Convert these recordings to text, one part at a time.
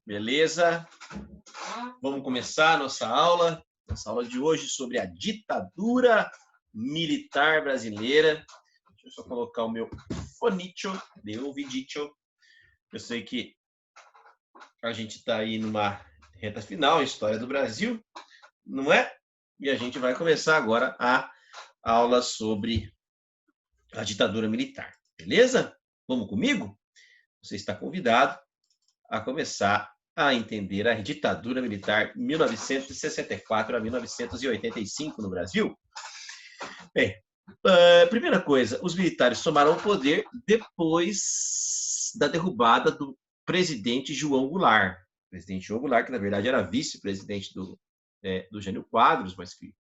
Beleza? Vamos começar a nossa aula de hoje sobre a ditadura militar brasileira. Deixa eu só colocar o meu fonicho de ouvidicho. Eu sei que a gente está aí numa reta final, história do Brasil, não é? E a gente vai começar agora a aula sobre a ditadura militar, beleza? Vamos comigo? Você está convidado a começar a entender a ditadura militar 1964 a 1985 no Brasil. Bem, primeira coisa, os militares tomaram o poder depois da derrubada do presidente João Goulart. O presidente João Goulart, que na verdade era vice-presidente do Jânio Quadros, mas que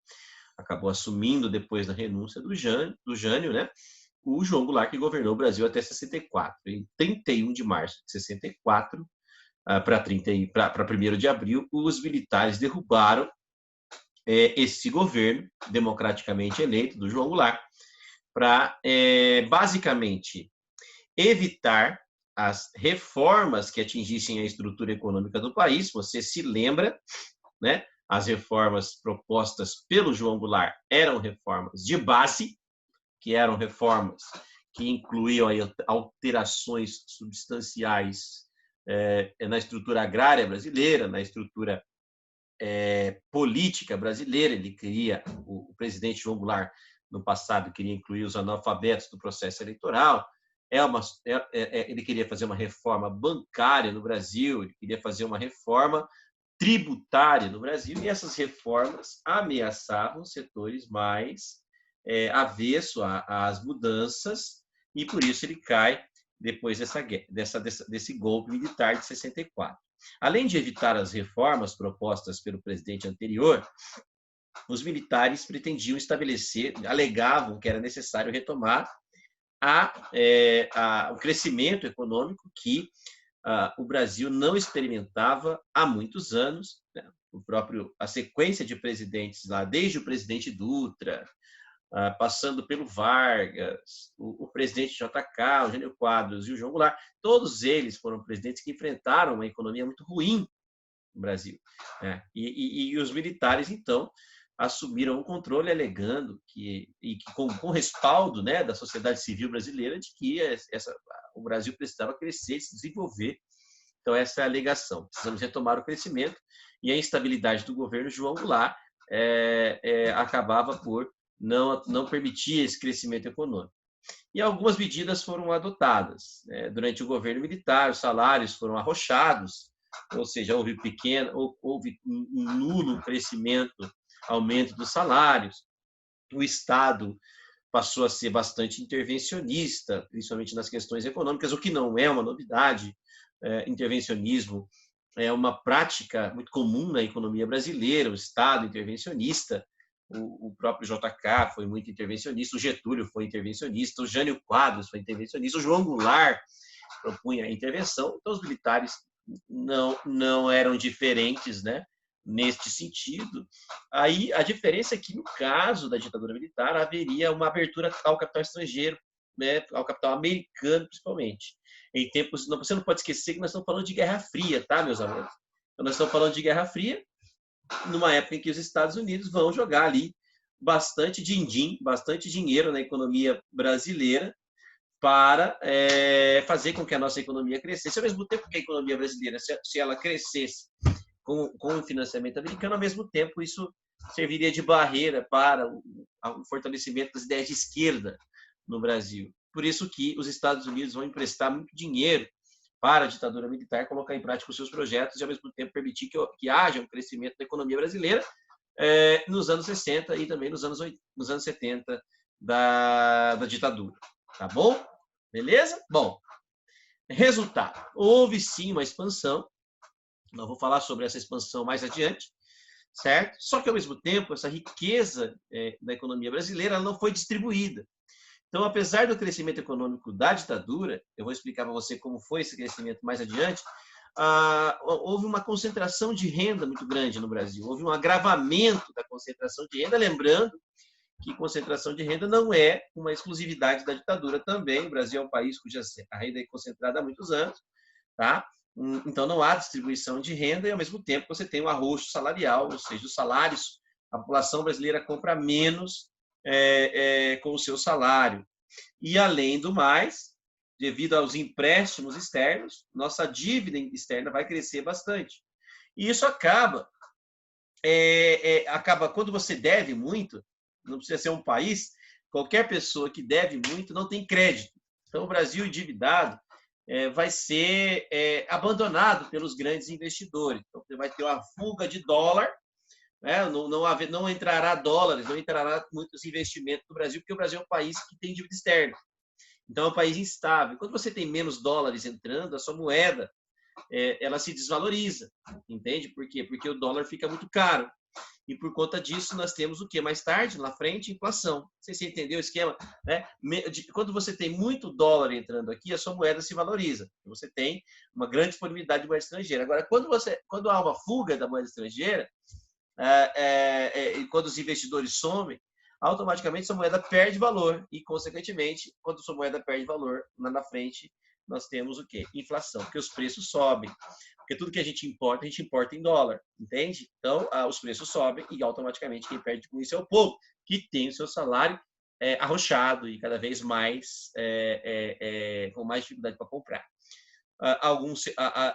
acabou assumindo depois da renúncia do Jânio, né? O João Goulart, que governou o Brasil até 64. Em 31 de março de 64, para 1º de abril, os militares derrubaram esse governo democraticamente eleito do João Goulart para, basicamente, evitar as reformas que atingissem a estrutura econômica do país. Você se lembra, né? As reformas propostas pelo João Goulart eram reformas de base, que eram reformas que incluíam aí alterações substanciais na estrutura agrária brasileira, na estrutura política brasileira. Ele queria, o presidente João Goulart, no passado, queria incluir os analfabetos do processo eleitoral. Ele queria fazer uma reforma bancária no Brasil, ele queria fazer uma reforma tributária no Brasil, e essas reformas ameaçavam setores mais avesso às mudanças, e por isso ele cai depois desse golpe militar de 64. Além de evitar as reformas propostas pelo presidente anterior, os militares pretendiam estabelecer, alegavam que era necessário retomar o crescimento econômico que o Brasil não experimentava há muitos anos, né? A sequência de presidentes lá, desde o presidente Dutra, passando pelo Vargas, o presidente JK, o Jânio Quadros e o João Goulart, todos eles foram presidentes que enfrentaram uma economia muito ruim no Brasil, né? E os militares, então, assumiram o controle, alegando que com respaldo, né, da sociedade civil brasileira, de que o Brasil precisava crescer, se desenvolver. Então, essa é a alegação. Precisamos retomar o crescimento, e a instabilidade do governo João Goulart acabava por não permitir esse crescimento econômico. E algumas medidas foram adotadas. Durante o governo militar, os salários foram arrochados, ou seja, houve um nulo aumento dos salários. O Estado passou a ser bastante intervencionista, principalmente nas questões econômicas, o que não é uma novidade. Intervencionismo é uma prática muito comum na economia brasileira, o Estado intervencionista. O próprio JK foi muito intervencionista, o Getúlio foi intervencionista, o Jânio Quadros foi intervencionista, o João Goulart propunha a intervenção. Então, os militares não eram diferentes, né, neste sentido. Aí, a diferença é que, no caso da ditadura militar, haveria uma abertura ao capital estrangeiro, né, ao capital americano, principalmente. Em tempos, você não pode esquecer que nós estamos falando de Guerra Fria, tá, meus amigos? Então, nós estamos falando de Guerra Fria, numa época em que os Estados Unidos vão jogar ali bastante din-din, bastante dinheiro na economia brasileira para fazer com que a nossa economia crescesse, ao mesmo tempo que a economia brasileira, se ela crescesse com o financiamento americano, ao mesmo tempo isso serviria de barreira para o fortalecimento das ideias de esquerda no Brasil. Por isso que os Estados Unidos vão emprestar muito dinheiro para a ditadura militar colocar em prática os seus projetos e, ao mesmo tempo, permitir que haja um crescimento da economia brasileira nos anos 60 e também nos anos 70 da ditadura. Tá bom? Beleza? Bom, resultado. Houve, sim, uma expansão. Nós vamos falar sobre essa expansão mais adiante, certo? Só que, ao mesmo tempo, essa riqueza da economia brasileira ela não foi distribuída. Então, apesar do crescimento econômico da ditadura, eu vou explicar para você como foi esse crescimento mais adiante, houve uma concentração de renda muito grande no Brasil, houve um agravamento da concentração de renda, lembrando que concentração de renda não é uma exclusividade da ditadura também. O Brasil é um país cuja a renda é concentrada há muitos anos, tá? Então, não há distribuição de renda e, ao mesmo tempo, você tem um arroxo salarial, ou seja, os salários, a população brasileira compra menos com o seu salário. E, além do mais, devido aos empréstimos externos, nossa dívida externa vai crescer bastante. E isso acaba quando você deve muito, não precisa ser um país, qualquer pessoa que deve muito não tem crédito. Então, o Brasil endividado vai ser abandonado pelos grandes investidores. Então, você vai ter uma fuga de dólar, né? Não entrará dólares, não entrará muitos investimentos no Brasil, porque o Brasil é um país que tem dívida externa. Então, é um país instável. Quando você tem menos dólares entrando, a sua moeda ela se desvaloriza, entende? Por quê? Porque o dólar fica muito caro. E por conta disso, nós temos o quê? Mais tarde, na frente, inflação. Não sei se você entendeu o esquema, né? Quando você tem muito dólar entrando aqui, a sua moeda se valoriza. Você tem uma grande disponibilidade de moeda estrangeira. Agora, quando há uma fuga da moeda estrangeira, e quando os investidores somem, automaticamente sua moeda perde valor. E, consequentemente, quando sua moeda perde valor, lá na frente, nós temos o quê? Inflação, porque os preços sobem. Porque tudo que a gente importa em dólar, entende? Então, os preços sobem e automaticamente quem perde com isso é o povo, que tem o seu salário arrochado e cada vez mais com mais dificuldade para comprar.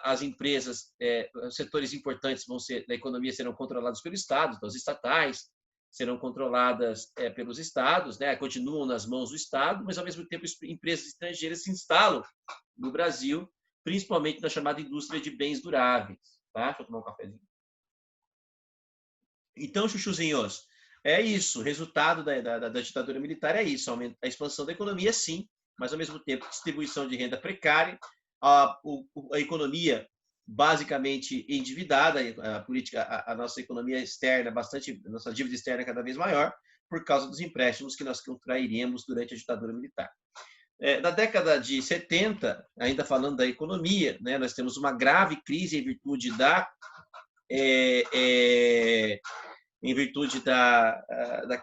As empresas, os setores importantes da economia serão controlados pelo Estado, então as estatais serão controladas pelos estados, né? Continuam nas mãos do Estado, mas ao mesmo tempo empresas estrangeiras se instalam no Brasil, principalmente na chamada indústria de bens duráveis. Tá? Deixa eu tomar um cafezinho. Então, chuchuzinhos, é isso. O resultado da ditadura militar é isso. A expansão da economia, sim, mas ao mesmo tempo distribuição de renda precária, a economia basicamente endividada, a nossa economia externa, a nossa dívida externa é cada vez maior, por causa dos empréstimos que nós contrairemos durante a ditadura militar. Na década de 70, ainda falando da economia, né, nós temos uma grave crise em virtude da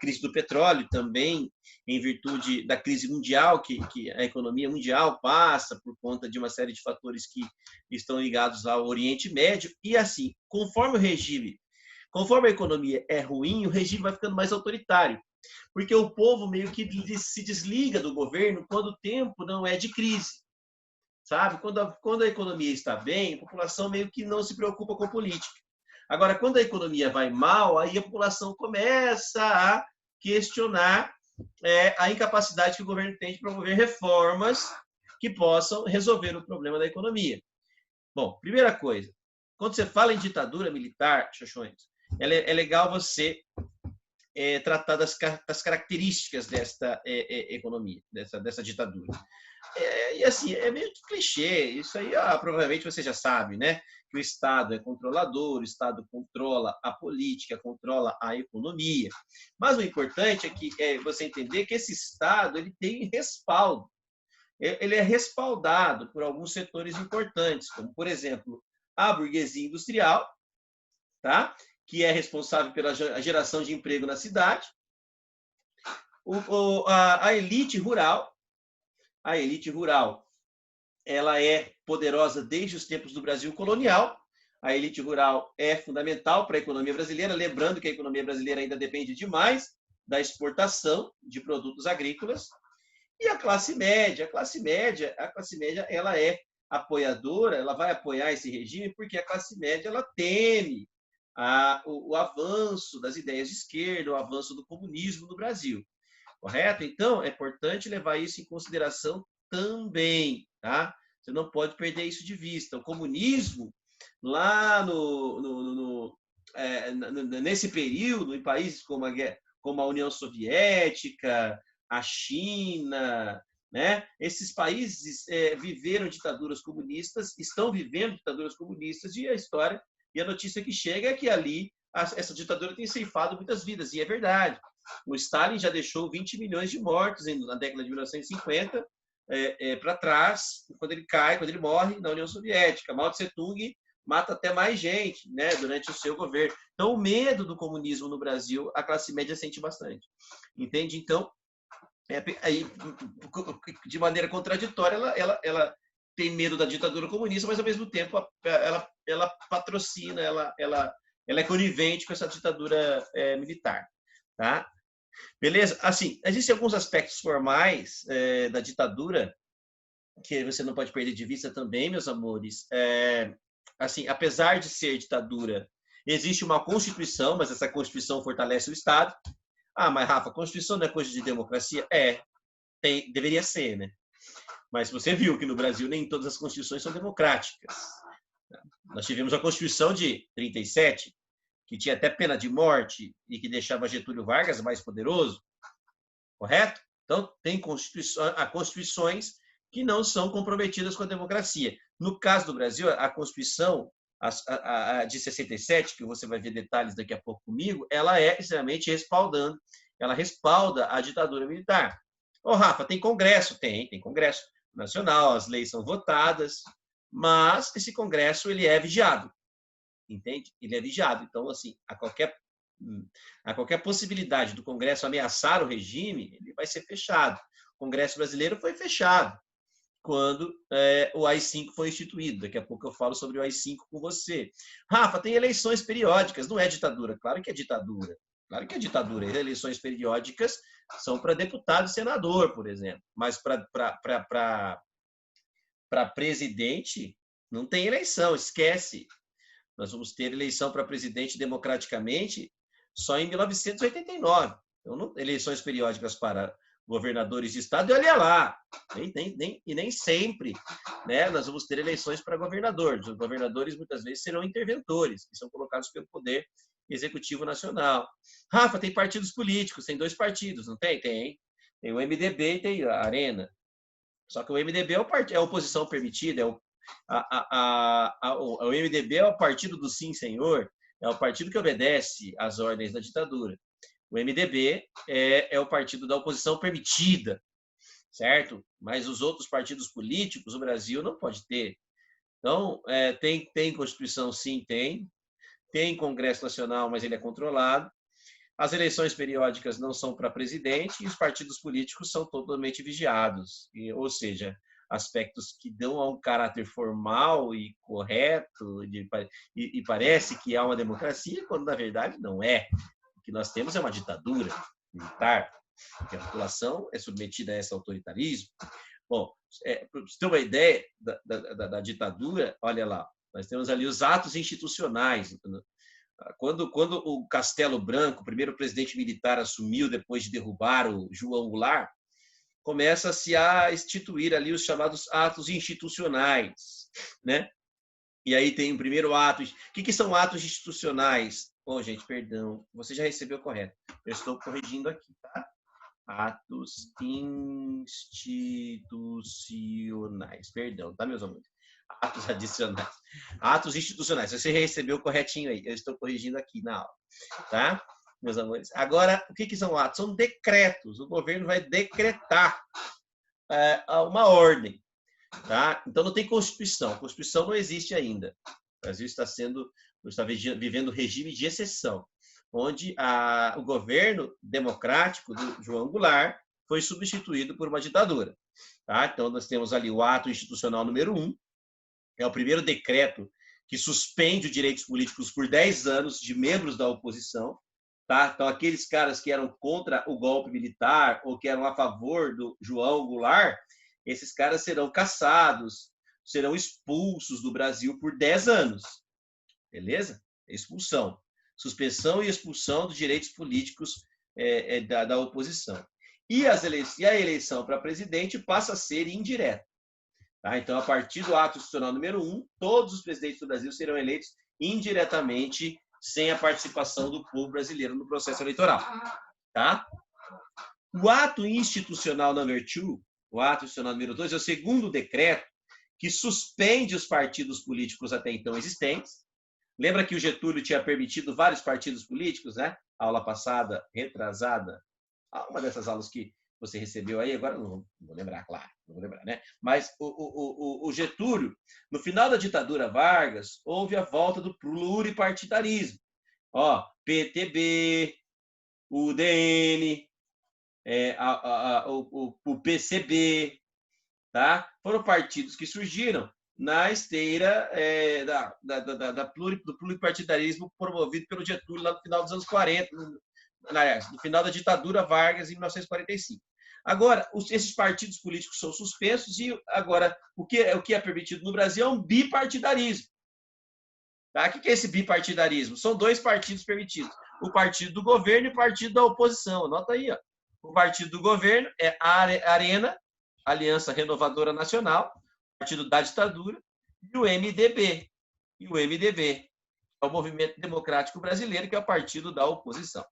crise do petróleo, também em virtude da crise mundial, que a economia mundial passa por conta de uma série de fatores que estão ligados ao Oriente Médio. E assim, conforme a economia é ruim, o regime vai ficando mais autoritário, porque o povo meio que se desliga do governo quando o tempo não é de crise, sabe? Quando a economia está bem, a população meio que não se preocupa com política. Agora, quando a economia vai mal, aí a população começa a questionar a incapacidade que o governo tem de promover reformas que possam resolver o problema da economia. Bom, primeira coisa, quando você fala em ditadura militar, Xoxões, é legal você tratar das características desta economia, dessa ditadura. E assim, é meio que clichê, isso aí provavelmente você já sabe, né? Que o Estado é controlador, o Estado controla a política, controla a economia. Mas o importante é você entender que esse Estado ele tem respaldo. Ele é respaldado por alguns setores importantes, como, por exemplo, a burguesia industrial, tá? Que é responsável pela geração de emprego na cidade, a elite rural. A elite rural ela é poderosa desde os tempos do Brasil colonial. A elite rural é fundamental para a economia brasileira, lembrando que a economia brasileira ainda depende demais da exportação de produtos agrícolas. E a classe média, ela é apoiadora, ela vai apoiar esse regime porque a classe média ela teme o avanço das ideias de esquerda, o avanço do comunismo no Brasil. Correto? Então, é importante levar isso em consideração também, tá? Você não pode perder isso de vista. O comunismo, lá nesse período, em países como a União Soviética, a China, né? Esses países viveram ditaduras comunistas, estão vivendo ditaduras comunistas, e a notícia que chega é que ali essa ditadura tem ceifado muitas vidas, e é verdade. O Stalin já deixou 20 milhões de mortos na década de 1950 para trás, quando ele morre na União Soviética. Mao Tse-tung mata até mais gente, né, durante o seu governo. Então, o medo do comunismo no Brasil, a classe média sente bastante. Entende? Então, de maneira contraditória, ela tem medo da ditadura comunista, mas ao mesmo tempo ela patrocina, ela é conivente com essa ditadura militar, tá? Beleza? Assim, existem alguns aspectos formais da ditadura que você não pode perder de vista também, meus amores. Assim, apesar de ser ditadura, existe uma Constituição, mas essa Constituição fortalece o Estado. Ah, mas Rafa, a Constituição não é coisa de democracia? Deveria ser, né? Mas você viu que no Brasil nem todas as constituições são democráticas. Nós tivemos a Constituição de 37, que tinha até pena de morte e que deixava Getúlio Vargas mais poderoso, correto? Então, tem constituições que não são comprometidas com a democracia. No caso do Brasil, a Constituição a de 67, que você vai ver detalhes daqui a pouco comigo, ela é extremamente ela respalda a ditadura militar. Ô, Rafa, tem Congresso? Tem Congresso Nacional, as leis são votadas, mas esse Congresso ele é vigiado, entende? Ele é vigiado. Então, assim, a qualquer possibilidade do Congresso ameaçar o regime, ele vai ser fechado. O Congresso brasileiro foi fechado quando o AI-5 foi instituído. Daqui a pouco eu falo sobre o AI-5 com você. Rafa, tem eleições periódicas, não é ditadura? Claro que é ditadura. Claro que é ditadura. Eleições periódicas são para deputado e senador, por exemplo. Mas para presidente, não tem eleição, esquece. Nós vamos ter eleição para presidente democraticamente só em 1989. Então, eleições periódicas para governadores de estado, e olha lá, e nem sempre, né, nós vamos ter eleições para governadores. Os governadores muitas vezes serão interventores, que são colocados pelo Poder Executivo Nacional. Rafa, tem partidos políticos, tem 2 partidos, não tem? Tem o MDB e tem a Arena. Só que o MDB é a oposição permitida, o MDB é o partido do sim, senhor, é o partido que obedece às ordens da ditadura. O MDB é o partido da oposição permitida, certo? Mas os outros partidos políticos, o Brasil não pode ter. Então, tem Constituição, sim, tem Congresso Nacional, mas ele é controlado. As eleições periódicas não são para presidente e os partidos políticos são totalmente vigiados. Ou seja, aspectos que dão a um caráter formal e correto e parece que há uma democracia, quando na verdade não é. O que nós temos é uma ditadura militar, que a população é submetida a esse autoritarismo. Bom, para você ter uma ideia da ditadura, olha lá, nós temos ali os atos institucionais. Quando o Castelo Branco, o primeiro presidente militar, assumiu depois de derrubar o João Goulart, começa-se a instituir ali os chamados atos institucionais, né? E aí tem o primeiro ato. O que são atos institucionais? Bom, gente, perdão, você já recebeu correto. Eu estou corrigindo aqui, tá? Atos institucionais. Perdão, tá, meus amores? Atos adicionais. Atos institucionais. Você recebeu corretinho aí. Eu estou corrigindo aqui na aula, tá? Meus amores. Agora, o que são atos? São decretos. O governo vai decretar uma ordem, tá? Então, não tem Constituição. A Constituição não existe ainda. O Brasil está vivendo regime de exceção, onde o governo democrático do João Goulart foi substituído por uma ditadura. Tá? Então, nós temos ali o ato institucional número 1, é o primeiro decreto que suspende os direitos políticos por 10 anos de membros da oposição. Tá? Então, aqueles caras que eram contra o golpe militar ou que eram a favor do João Goulart, esses caras serão cassados, serão expulsos do Brasil por 10 anos. Beleza? Expulsão. Suspensão e expulsão dos direitos políticos da oposição. E a eleição para presidente passa a ser indireta. Tá? Então, a partir do ato institucional número 1, todos os presidentes do Brasil serão eleitos indiretamente, sem a participação do povo brasileiro no processo eleitoral. Tá? O ato institucional número 2, o ato institucional número 2, é o segundo decreto que suspende os partidos políticos até então existentes. Lembra que o Getúlio tinha permitido vários partidos políticos, né? Aula passada, retrasada, uma dessas aulas que você recebeu aí, agora não vou lembrar, claro, não vou lembrar, né? Mas o Getúlio, no final da ditadura Vargas, houve a volta do pluripartidarismo. Ó, PTB, o UDN, o PCB, tá? Foram partidos que surgiram na esteira do pluripartidarismo promovido pelo Getúlio lá no final dos anos 40, no final da ditadura Vargas, em 1945. Agora, esses partidos políticos são suspensos e agora o que é permitido no Brasil é um bipartidarismo. Tá? O que é esse bipartidarismo? São dois partidos permitidos: o partido do governo e o partido da oposição. Anota aí, ó. O partido do governo é a Arena, Aliança Renovadora Nacional, partido da ditadura, e o MDB. E o MDB é o Movimento Democrático Brasileiro, que é o partido da oposição.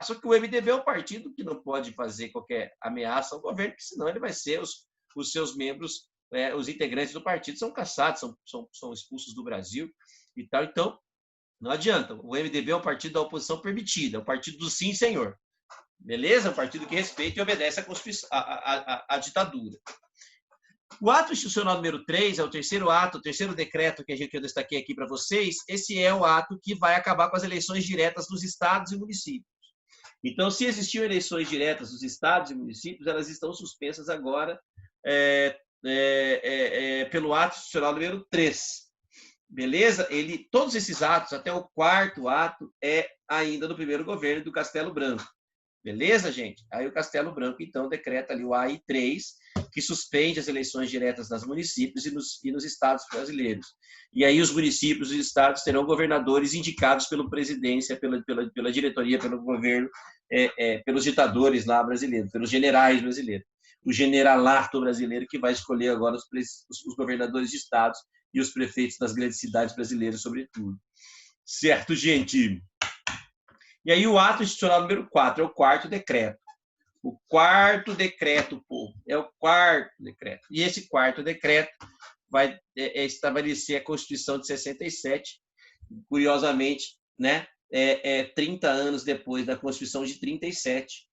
Só que o MDB é um partido que não pode fazer qualquer ameaça ao governo, porque senão ele vai ser os seus membros, os integrantes do partido são caçados, são expulsos do Brasil e tal. Então, não adianta. O MDB é um partido da oposição permitida, é o partido do sim, senhor. Beleza? É um partido que respeita e obedece à ditadura. O ato institucional número 3 é o terceiro ato, o terceiro decreto que eu destaquei aqui para vocês. Esse é o ato que vai acabar com as eleições diretas dos estados e municípios. Então, se existiam eleições diretas dos estados e municípios, elas estão suspensas agora pelo ato institucional número 3. Beleza? Todos esses atos, até o quarto ato, é ainda do primeiro governo do Castelo Branco. Beleza, gente? Aí o Castelo Branco, então, decreta ali o AI3, que suspende as eleições diretas nos municípios e nos estados brasileiros. E aí os municípios e os estados terão governadores indicados pela presidência, pela diretoria, pelo governo, pelos ditadores lá brasileiros, pelos generais brasileiros. O generalato brasileiro que vai escolher agora os governadores de estados e os prefeitos das grandes cidades brasileiras, sobretudo. Certo, gente? E aí o ato institucional número 4 é o quarto decreto. O quarto decreto, povo, é o quarto decreto. E esse quarto decreto vai estabelecer a Constituição de 67, curiosamente, né? 30 anos depois da Constituição de 37,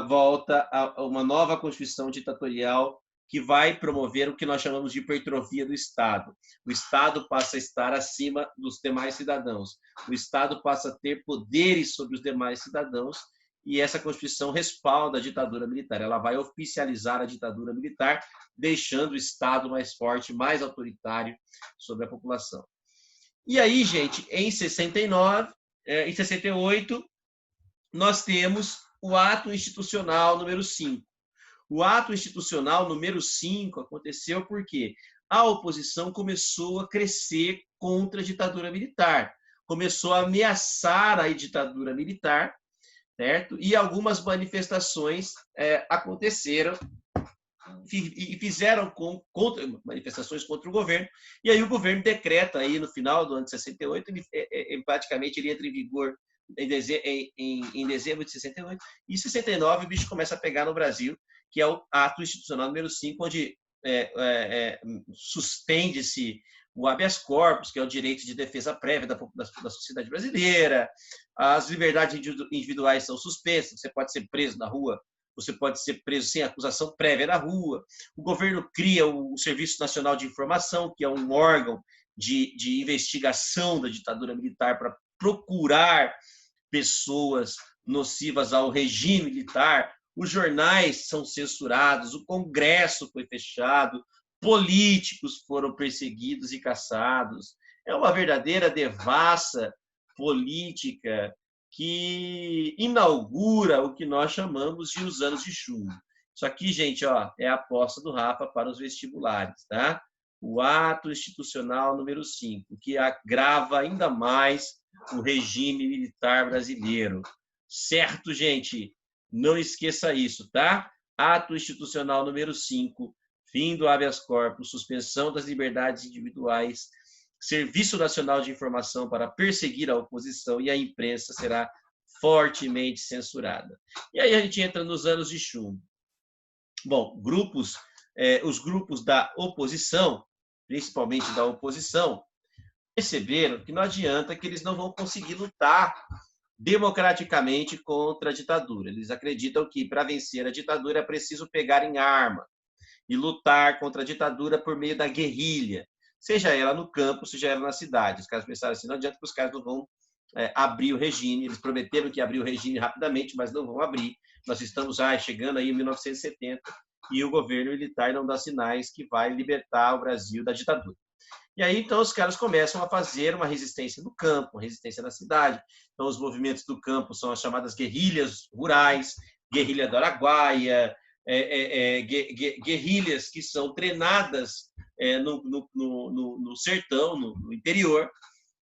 volta a uma nova Constituição ditatorial que vai promover o que nós chamamos de hipertrofia do Estado. O Estado passa a estar acima dos demais cidadãos. O Estado passa a ter poderes sobre os demais cidadãos e essa Constituição respalda a ditadura militar. Ela vai oficializar a ditadura militar, deixando o Estado mais forte, mais autoritário sobre a população. E aí, gente, em 68, nós temos o ato institucional número 5. O ato institucional número 5 aconteceu porque a oposição começou a crescer contra a ditadura militar, começou a ameaçar a ditadura militar, certo? E algumas manifestações aconteceram e fizeram manifestações contra o governo, e aí o governo decreta aí no final do ano de 68, praticamente ele entra em vigor em dezembro de 68, e em 69 o bicho começa a pegar no Brasil, que é o ato institucional número 5, onde suspende-se o habeas corpus, que é o direito de defesa prévia da sociedade brasileira, as liberdades individuais são suspensas, você pode ser preso na rua, você pode ser preso sem acusação prévia na rua, o governo cria o Serviço Nacional de Informação, que é um órgão de investigação da ditadura militar para procurar pessoas nocivas ao regime militar, os jornais são censurados, o Congresso foi fechado, políticos foram perseguidos e caçados. É uma verdadeira devassa política que inaugura o que nós chamamos de os anos de chumbo. Isso aqui, gente, ó, é a aposta do Rafa para os vestibulares, tá? O ato institucional número 5, que agrava ainda mais o regime militar brasileiro. Certo, gente? Não esqueça isso, tá? Ato institucional número 5, fim do habeas corpus, suspensão das liberdades individuais, Serviço Nacional de Informação para perseguir a oposição e a imprensa será fortemente censurada. E aí a gente entra nos anos de chumbo. Bom, os grupos da oposição, principalmente da oposição, perceberam que não adianta, que eles não vão conseguir lutar democraticamente contra a ditadura. Eles acreditam que para vencer a ditadura é preciso pegar em arma e lutar contra a ditadura por meio da guerrilha, seja ela no campo, seja ela na cidade. Os caras pensaram assim, não adianta que os caras não vão abrir o regime, eles prometeram que ia abrir o regime rapidamente, mas não vão abrir. Nós estamos chegando aí em 1970 e o governo militar não dá sinais que vai libertar o Brasil da ditadura. E aí, então, os caras começam a fazer uma resistência no campo, uma resistência na cidade. Então, os movimentos do campo são as chamadas guerrilhas rurais, guerrilha do Araguaia, guerrilhas que são treinadas no sertão, no interior,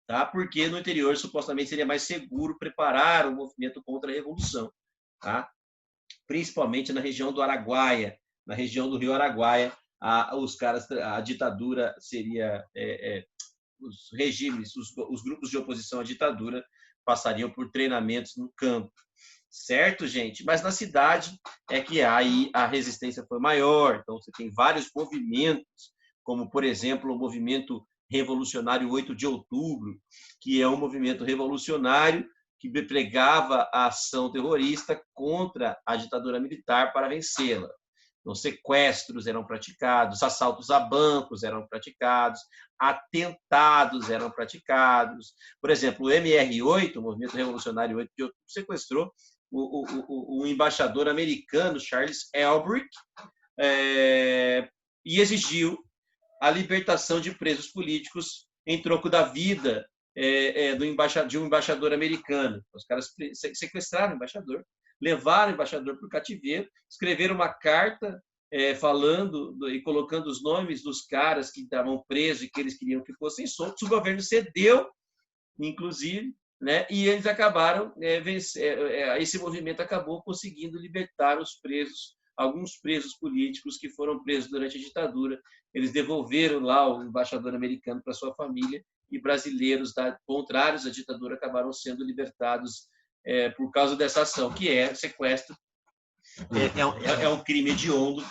tá? Porque no interior supostamente seria mais seguro preparar o movimento contra a Revolução, tá? Principalmente na região do Araguaia, na região do Rio Araguaia, a ditadura seria, os regimes, os grupos de oposição à ditadura passariam por treinamentos no campo. Certo, gente? Mas na cidade é que aí a resistência foi maior. Então, você tem vários movimentos, como, por exemplo, o movimento revolucionário 8 de outubro, que é um movimento revolucionário que pregava a ação terrorista contra a ditadura militar para vencê-la. Então, sequestros eram praticados, assaltos a bancos eram praticados, atentados eram praticados. Por exemplo, o MR8, o Movimento Revolucionário 8 de outubro, sequestrou o embaixador americano, Charles Elbrick, e exigiu a libertação de presos políticos em troco da vida de um embaixador americano. Os caras sequestraram o embaixador, levaram o embaixador para o cativeiro, escreveram uma carta falando e colocando os nomes dos caras que estavam presos e que eles queriam que fossem soltos. O governo cedeu, inclusive, né? E eles acabaram esse movimento acabou conseguindo libertar os presos, alguns presos políticos que foram presos durante a ditadura. Eles devolveram lá o embaixador americano para sua família, e brasileiros contrários à ditadura acabaram sendo libertados por causa dessa ação, que é sequestro. É um crime hediondo,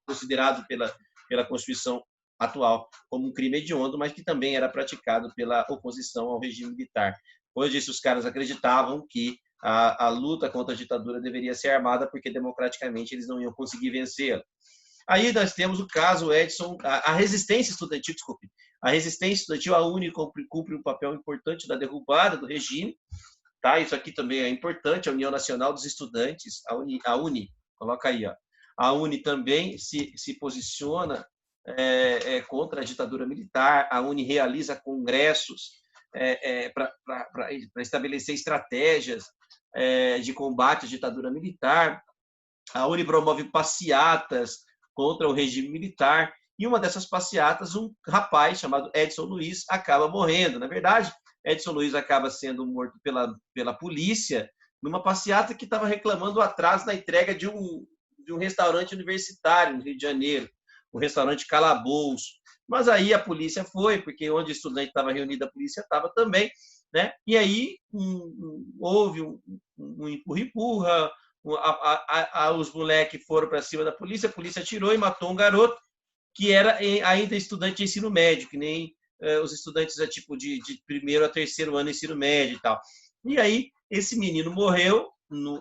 considerado pela Constituição atual como um crime hediondo, mas que também era praticado pela oposição ao regime militar. Hoje, os caras acreditavam que a luta contra a ditadura deveria ser armada, porque democraticamente eles não iam conseguir vencê-la. Aí nós temos o caso Edson, a resistência estudantil, desculpe, a resistência estudantil, a UNE cumpre um papel importante na derrubada do regime, tá? Isso aqui também é importante, a União Nacional dos Estudantes, a UNE, coloca aí, ó. A UNE também se posiciona contra a ditadura militar, a UNE realiza congressos para estabelecer estratégias de combate à ditadura militar, a UNE promove passeatas contra o regime militar, e uma dessas passeatas, um rapaz chamado Edson Luiz acaba morrendo. Na verdade, Edson Luiz acaba sendo morto pela polícia numa passeata que estava reclamando o atraso na entrega de um restaurante universitário no Rio de Janeiro, o restaurante Calabouço. Mas aí a polícia foi, porque onde o estudante estava reunido, a polícia estava também, né? E aí houve um empurra-empurra, os moleques foram para cima da polícia, a polícia atirou e matou um garoto que era ainda estudante de ensino médio, que nem os estudantes tipo de primeiro a terceiro ano de ensino médio e tal. E aí esse menino morreu,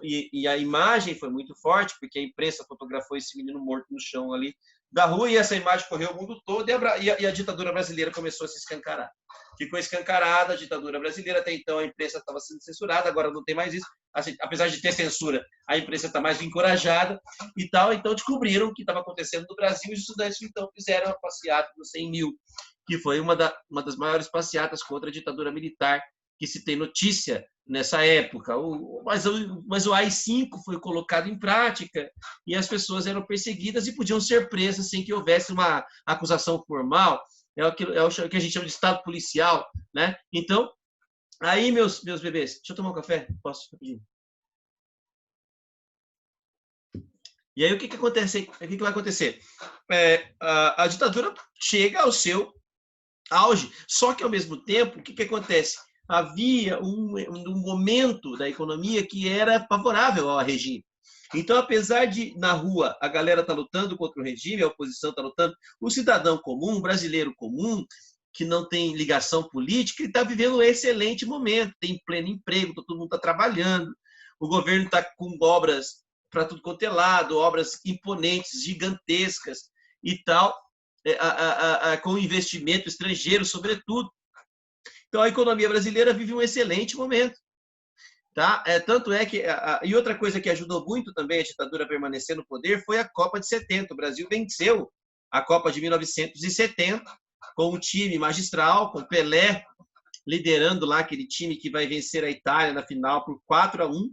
e a imagem foi muito forte, porque a imprensa fotografou esse menino morto no chão ali da rua, e essa imagem correu o mundo todo, e a ditadura brasileira começou a se escancarar. Ficou escancarada a ditadura brasileira, até então a imprensa estava sendo censurada, agora não tem mais isso. Assim, apesar de ter censura, a imprensa está mais encorajada e tal. Então descobriram o que estava acontecendo no Brasil, e os estudantes então fizeram a passeata dos 100 mil, que foi uma das maiores passeatas contra a ditadura militar que se tem notícia nessa época. Mas o AI-5 foi colocado em prática, e as pessoas eram perseguidas e podiam ser presas sem que houvesse uma acusação formal. É o que a gente chama de estado policial, né? Então, aí, meus bebês, deixa eu tomar um café? Posso? Rapidinho. E aí, o que acontece? O que vai acontecer? A ditadura chega ao seu auge, só que, ao mesmo tempo, o que acontece? Havia um momento da economia que era favorável ao regime. Então, apesar de, na rua, a galera está lutando contra o regime, a oposição está lutando, o cidadão comum, o brasileiro comum, que não tem ligação política, ele está vivendo um excelente momento, tem pleno emprego, todo mundo está trabalhando, o governo está com obras para tudo quanto é lado, obras imponentes, gigantescas e tal, com investimento estrangeiro, sobretudo. Então, a economia brasileira vive um excelente momento. Tá? Tanto é que. E outra coisa que ajudou muito também a ditadura a permanecer no poder foi a Copa de 70. O Brasil venceu a Copa de 1970 com um time magistral, com Pelé liderando lá aquele time que vai vencer a Itália na final por 4-1.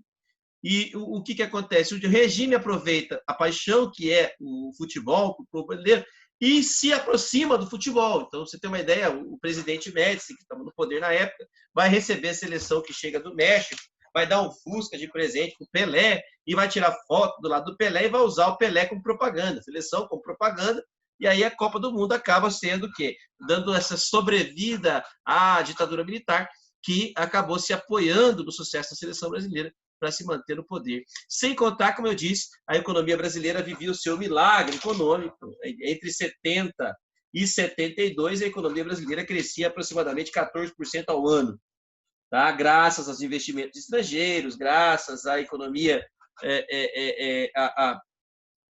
E o que acontece? O regime aproveita a paixão que é o futebol, o povo brasileiro, e se aproxima do futebol. Então, você tem uma ideia, o presidente Médici, que estava no poder na época, vai receber a seleção que chega do México, vai dar um Fusca de presente para o Pelé, e vai tirar foto do lado do Pelé e vai usar o Pelé como propaganda, a seleção como propaganda, e aí a Copa do Mundo acaba sendo o quê? Dando essa sobrevida à ditadura militar, que acabou se apoiando no sucesso da seleção brasileira para se manter no poder. Sem contar, como eu disse, a economia brasileira vivia o seu milagre econômico. Entre 70 e 72, a economia brasileira crescia aproximadamente 14% ao ano, tá? Graças aos investimentos estrangeiros, graças à economia,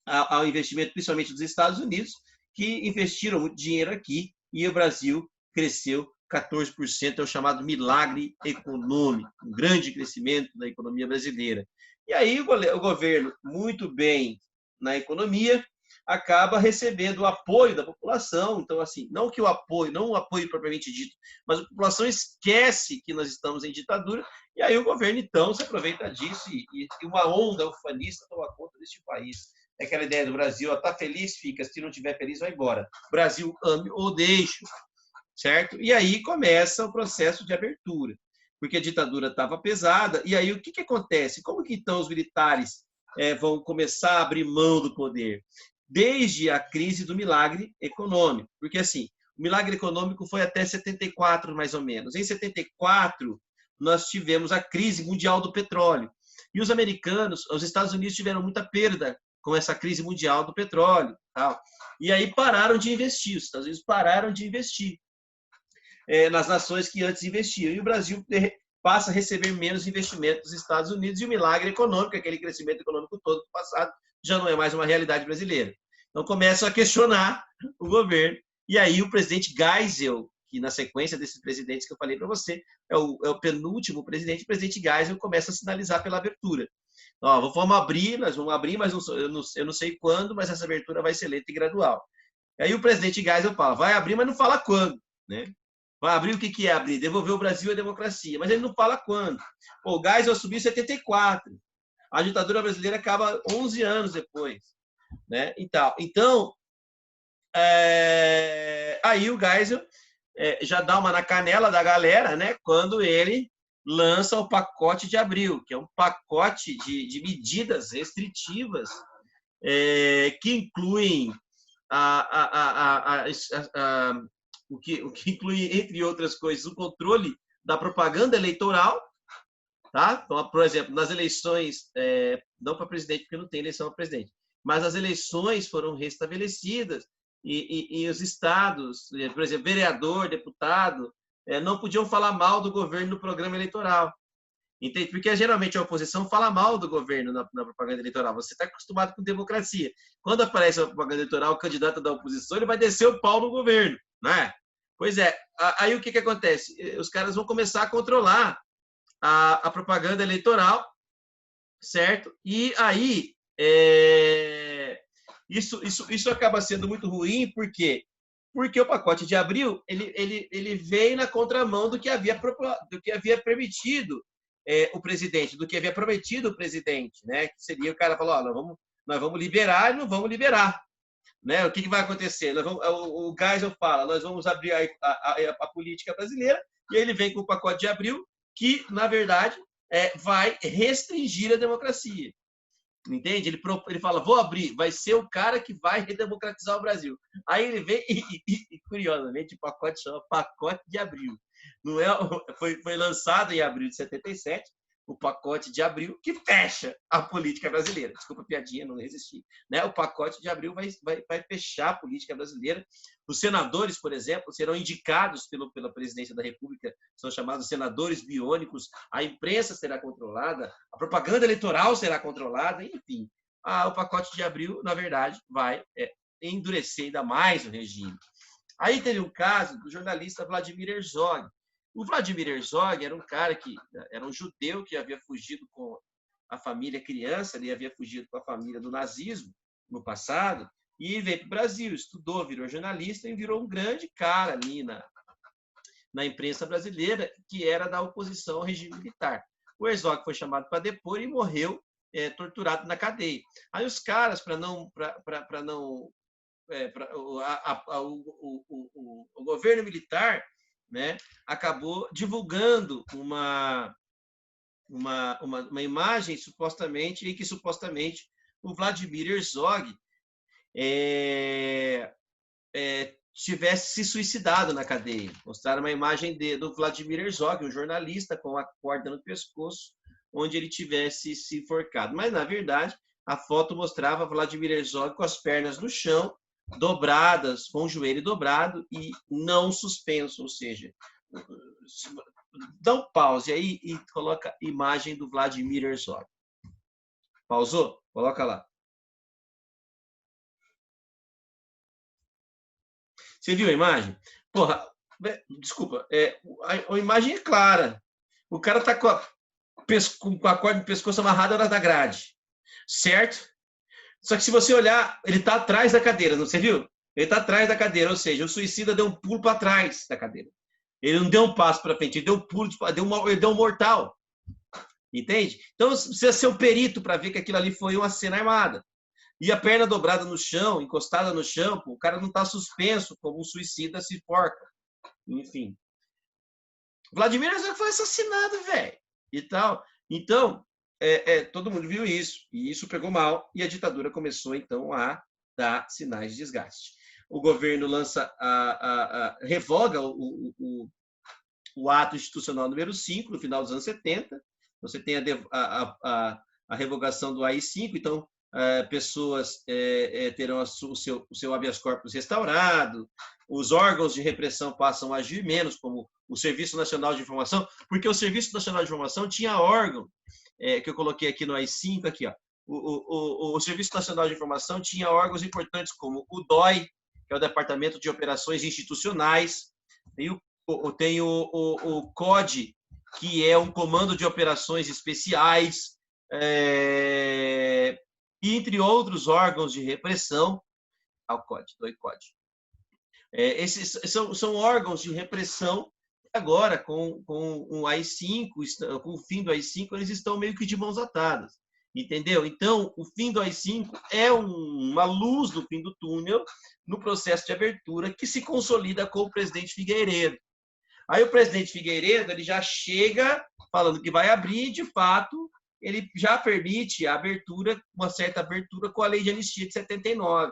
ao investimento principalmente dos Estados Unidos, que investiram muito dinheiro aqui e o Brasil cresceu 14%, é o chamado milagre econômico, um grande crescimento da economia brasileira. E aí o governo, muito bem na economia, acaba recebendo o apoio da população. Então, assim, não que o apoio, não o apoio propriamente dito, mas a população esquece que nós estamos em ditadura, e aí o governo, então, se aproveita disso e uma onda ufanista toma conta deste país. É aquela ideia do Brasil, está feliz, fica, se não estiver feliz, vai embora. Brasil, ame ou deixe, certo? E aí começa o processo de abertura, porque a ditadura estava pesada, e aí o que acontece? Como que então os militares vão começar a abrir mão do poder? Desde a crise do milagre econômico, porque assim, o milagre econômico foi até 74, mais ou menos. Em 74, nós tivemos a crise mundial do petróleo, e os americanos, os Estados Unidos tiveram muita perda com essa crise mundial do petróleo, tal. E aí pararam de investir, os Estados Unidos pararam de investir nas nações que antes investiam. E o Brasil passa a receber menos investimento dos Estados Unidos, e o milagre econômico, aquele crescimento econômico todo do passado, já não é mais uma realidade brasileira. Então começam a questionar o governo. E aí o presidente Geisel, que na sequência desses presidentes que eu falei para você, é o penúltimo presidente, o presidente Geisel começa a sinalizar pela abertura. Ó, vamos abrir, nós vamos abrir, mas eu não sei quando, mas essa abertura vai ser lenta e gradual. E aí o presidente Geisel fala, vai abrir, mas não fala quando, né? Vai abrir, o que é abrir? Devolver o Brasil à democracia. Mas ele não fala quando. Pô, o Geisel subiu em 74. A ditadura brasileira acaba 11 anos depois, né? Então, aí o Geisel já dá uma na canela da galera, né? Quando ele lança o pacote de abril, que é um pacote de medidas restritivas que incluem o que inclui, entre outras coisas, o controle da propaganda eleitoral, tá? Então, por exemplo, nas eleições, não para presidente, porque não tem eleição para presidente, mas as eleições foram restabelecidas e os estados, por exemplo, vereador, deputado, não podiam falar mal do governo no programa eleitoral. Entende? Porque geralmente a oposição fala mal do governo na propaganda eleitoral. Você está acostumado com democracia. Quando aparece a propaganda eleitoral, o candidato da oposição ele vai descer o pau no governo, né? Pois é. Aí o que acontece? Os caras vão começar a controlar a propaganda eleitoral, certo? E aí isso acaba sendo muito ruim, por quê? Porque o pacote de abril ele veio na contramão do que havia permitido o presidente, do que havia prometido o presidente, né? Que seria o cara falou, nós vamos liberar e não vamos liberar, né? O que vai acontecer? O Geisel fala, nós vamos abrir a política brasileira, e ele vem com o pacote de abril que, na verdade, vai restringir a democracia. Entende? Ele fala, vou abrir, vai ser o cara que vai redemocratizar o Brasil. Aí ele vem e curiosamente, o pacote chama pacote de abril. Não foi lançado em abril de 77, o pacote de abril, que fecha a política brasileira. Desculpa a piadinha, não resisti. Né? O pacote de abril vai fechar a política brasileira. Os senadores, por exemplo, serão indicados pela presidência da República, são chamados senadores biônicos, a imprensa será controlada, a propaganda eleitoral será controlada, enfim. O pacote de abril, na verdade, vai endurecer ainda mais o regime. Aí teve um caso do jornalista Vladimir Herzog. O Vladimir Herzog era um cara que era um judeu que havia fugido com a família criança, ele havia fugido com a família do nazismo no passado, e veio para o Brasil, estudou, virou jornalista e virou um grande cara ali na imprensa brasileira, que era da oposição ao regime militar. O Herzog foi chamado para depor e morreu torturado na cadeia. Aí os caras, para não o governo militar, né, acabou divulgando uma imagem supostamente em que supostamente o Vladimir Herzog tivesse se suicidado na cadeia. Mostraram uma imagem do Vladimir Herzog, um jornalista com a corda no pescoço, onde ele tivesse se enforcado. Mas, na verdade, a foto mostrava Vladimir Herzog com as pernas no chão, dobradas, com o joelho dobrado e não suspenso, ou seja, dá um pause aí e coloca a imagem do Vladimir Herzog. Pausou? Coloca lá. Você viu a imagem? Porra, desculpa, a imagem é clara. O cara tá com a corda no pescoço amarrada na grade, certo? Só que se você olhar, ele tá atrás da cadeira, não você viu? Ele tá atrás da cadeira, ou seja, o suicida deu um pulo para trás da cadeira. Ele não deu um passo para frente, ele deu um pulo, ele deu um mortal. Entende? Então, precisa ser o perito para ver que aquilo ali foi uma cena armada. E a perna dobrada no chão, encostada no chão, o cara não está suspenso como um suicida se enforca. Enfim. Vladimir foi assassinado, velho. E tal. Então, todo mundo viu isso. E isso pegou mal. E a ditadura começou, então, a dar sinais de desgaste. O governo revoga o ato institucional número 5, no final dos anos 70. Você tem a revogação do AI-5, então pessoas terão o seu habeas corpus restaurado, os órgãos de repressão passam a agir menos, como o Serviço Nacional de Informação, porque o Serviço Nacional de Informação tinha órgão, que eu coloquei aqui no AI-5, aqui, ó, o Serviço Nacional de Informação tinha órgãos importantes como o DOI, que é o Departamento de Operações Institucionais, tem o CODE, que é um Comando de Operações Especiais, e entre outros órgãos de repressão, ao CODE, do ICODE. Esses são órgãos de repressão. Agora, com o AI-5, com o fim do AI-5, eles estão meio que de mãos atadas. Entendeu? Então, o fim do AI-5 é uma luz no fim do túnel no processo de abertura que se consolida com o presidente Figueiredo. Aí o presidente Figueiredo ele já chega falando que vai abrir, de fato, ele já permite a abertura, uma certa abertura com a lei de anistia de 79.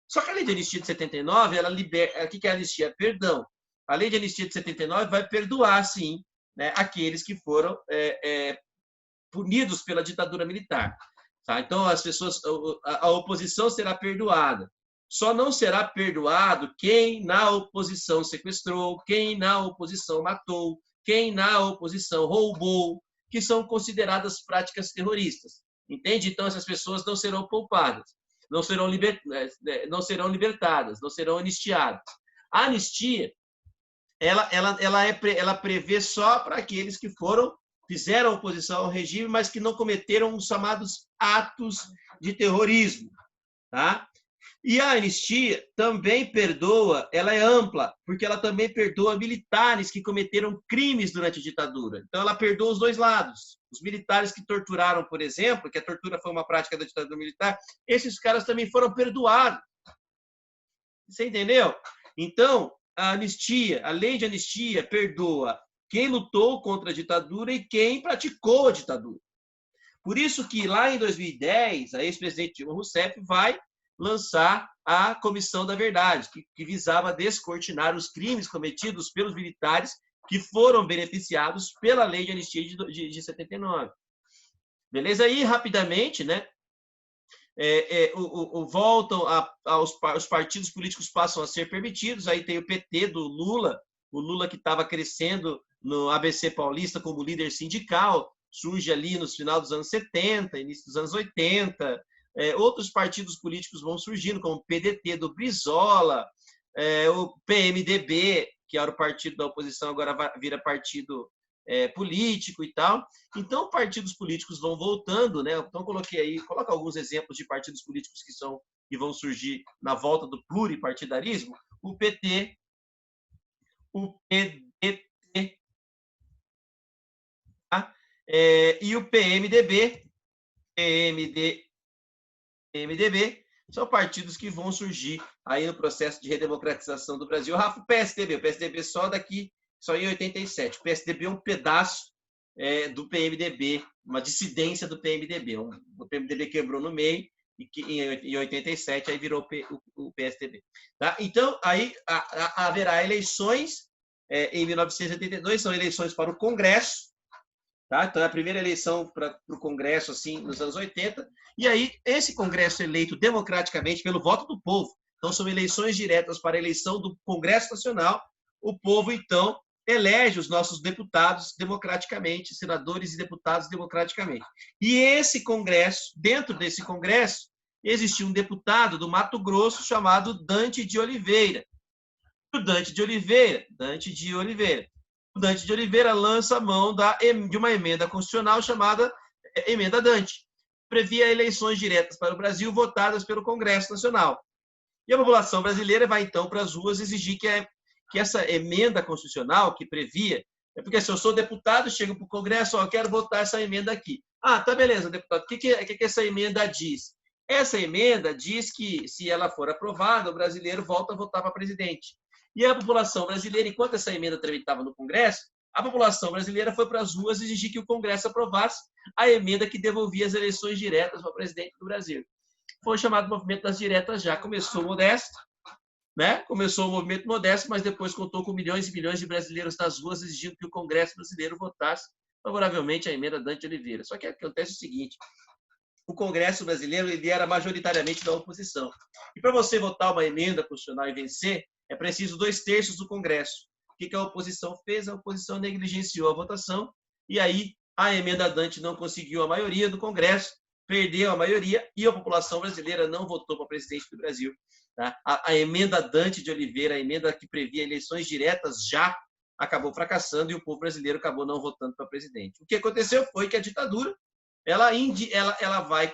Só que a lei de anistia de 79, ela libera... O que é a anistia? Perdão. A lei de anistia de 79 vai perdoar, sim, né, aqueles que foram punidos pela ditadura militar. Tá? Então, as pessoas, a oposição será perdoada. Só não será perdoado quem na oposição sequestrou, quem na oposição matou, quem na oposição roubou, que são consideradas práticas terroristas. Entende? Então, essas pessoas não serão poupadas, não serão libertadas, não serão anistiadas. A anistia, ela prevê só para aqueles que fizeram oposição ao regime, mas que não cometeram os chamados atos de terrorismo. Tá? E a anistia também perdoa, ela é ampla, porque ela também perdoa militares que cometeram crimes durante a ditadura. Então, ela perdoa os dois lados. Os militares que torturaram, por exemplo, que a tortura foi uma prática da ditadura militar, esses caras também foram perdoados. Você entendeu? Então, a lei de anistia perdoa quem lutou contra a ditadura e quem praticou a ditadura. Por isso que lá em 2010, a ex-presidente Dilma Rousseff vai lançar a Comissão da Verdade, que visava descortinar os crimes cometidos pelos militares que foram beneficiados pela lei de anistia de 79. Beleza? Aí, rapidamente, né? Voltam os partidos políticos passam a ser permitidos. Aí tem o PT do Lula, o Lula que estava crescendo no ABC Paulista como líder sindical, surge ali no final dos anos 70, início dos anos 80. Outros partidos políticos vão surgindo, como o PDT do Brizola, o PMDB, que era o partido da oposição, agora vira partido político e tal. Então, partidos políticos vão voltando, né? Então, coloquei aí, coloca alguns exemplos de partidos políticos que vão surgir na volta do pluripartidarismo. O PT, o PDT, tá? E o PMDB, PMDB, são partidos que vão surgir aí no processo de redemocratização do Brasil. Rafa, o PSDB só em 87. O PSDB é um pedaço do PMDB, uma dissidência do PMDB. O PMDB quebrou no meio e que em 87 aí virou o PSDB. Tá? Então, aí haverá eleições em 1982, são eleições para o Congresso. Tá? Então, é a primeira eleição para o Congresso, assim, nos anos 80. E aí, esse Congresso eleito democraticamente pelo voto do povo. Então, são eleições diretas para a eleição do Congresso Nacional. O povo, então, elege os nossos deputados democraticamente, senadores e deputados democraticamente. E esse Congresso, dentro desse Congresso, existia um deputado do Mato Grosso chamado Dante de Oliveira. O Dante de Oliveira lança a mão de uma emenda constitucional chamada Emenda Dante. Previa eleições diretas para o Brasil votadas pelo Congresso Nacional. E a população brasileira vai, então, para as ruas exigir que essa emenda constitucional que previa, porque se eu sou deputado, chego para o Congresso, eu quero votar essa emenda aqui. Ah, tá, beleza, deputado. O que essa emenda diz? Essa emenda diz que, se ela for aprovada, o brasileiro volta a votar para presidente. E a população brasileira, enquanto essa emenda tramitava no Congresso, a população brasileira foi para as ruas exigir que o Congresso aprovasse a emenda que devolvia as eleições diretas para presidente do Brasil. Foi chamado Movimento das Diretas já. Começou modesto, né? Começou o movimento modesto, mas depois contou com milhões e milhões de brasileiros nas ruas exigindo que o Congresso brasileiro votasse favoravelmente a emenda Dante Oliveira. Só que acontece o seguinte: o Congresso brasileiro ele era majoritariamente da oposição. E para você votar uma emenda constitucional e vencer, é preciso 2/3 do Congresso. O que a oposição fez? A oposição negligenciou a votação e aí a emenda Dante não conseguiu a maioria do Congresso, perdeu a maioria e a população brasileira não votou para presidente do Brasil. Tá? A emenda Dante de Oliveira, a emenda que previa eleições diretas já acabou fracassando e o povo brasileiro acabou não votando para presidente. O que aconteceu foi que a ditadura ela vai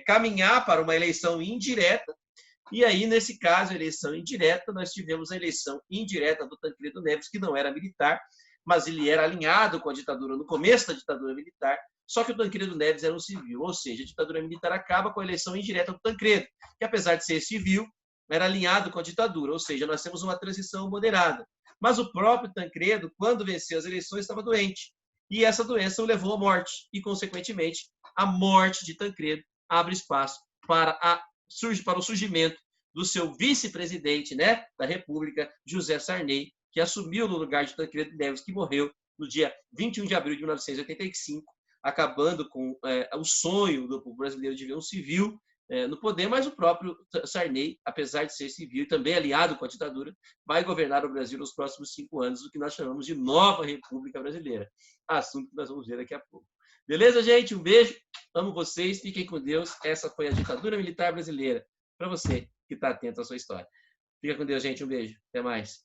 caminhar para uma eleição indireta. E aí, nesse caso, a eleição indireta, nós tivemos a eleição indireta do Tancredo Neves, que não era militar, mas ele era alinhado com a ditadura no começo da ditadura militar, só que o Tancredo Neves era um civil, ou seja, a ditadura militar acaba com a eleição indireta do Tancredo, que apesar de ser civil, era alinhado com a ditadura, ou seja, nós temos uma transição moderada. Mas o próprio Tancredo, quando venceu as eleições, estava doente. E essa doença o levou à morte. E, consequentemente, a morte de Tancredo abre espaço para o surgimento do seu vice-presidente, né, da República, José Sarney, que assumiu no lugar de Tancredo Neves, que morreu no dia 21 de abril de 1985, acabando com o sonho do povo brasileiro de ver um civil no poder, mas o próprio Sarney, apesar de ser civil e também aliado com a ditadura, vai governar o Brasil nos próximos 5 anos, o que nós chamamos de Nova República Brasileira. Assunto que nós vamos ver daqui a pouco. Beleza, gente? Um beijo. Amo vocês. Fiquem com Deus. Essa foi a ditadura militar brasileira. Para você que está atento à sua história. Fica com Deus, gente. Um beijo. Até mais.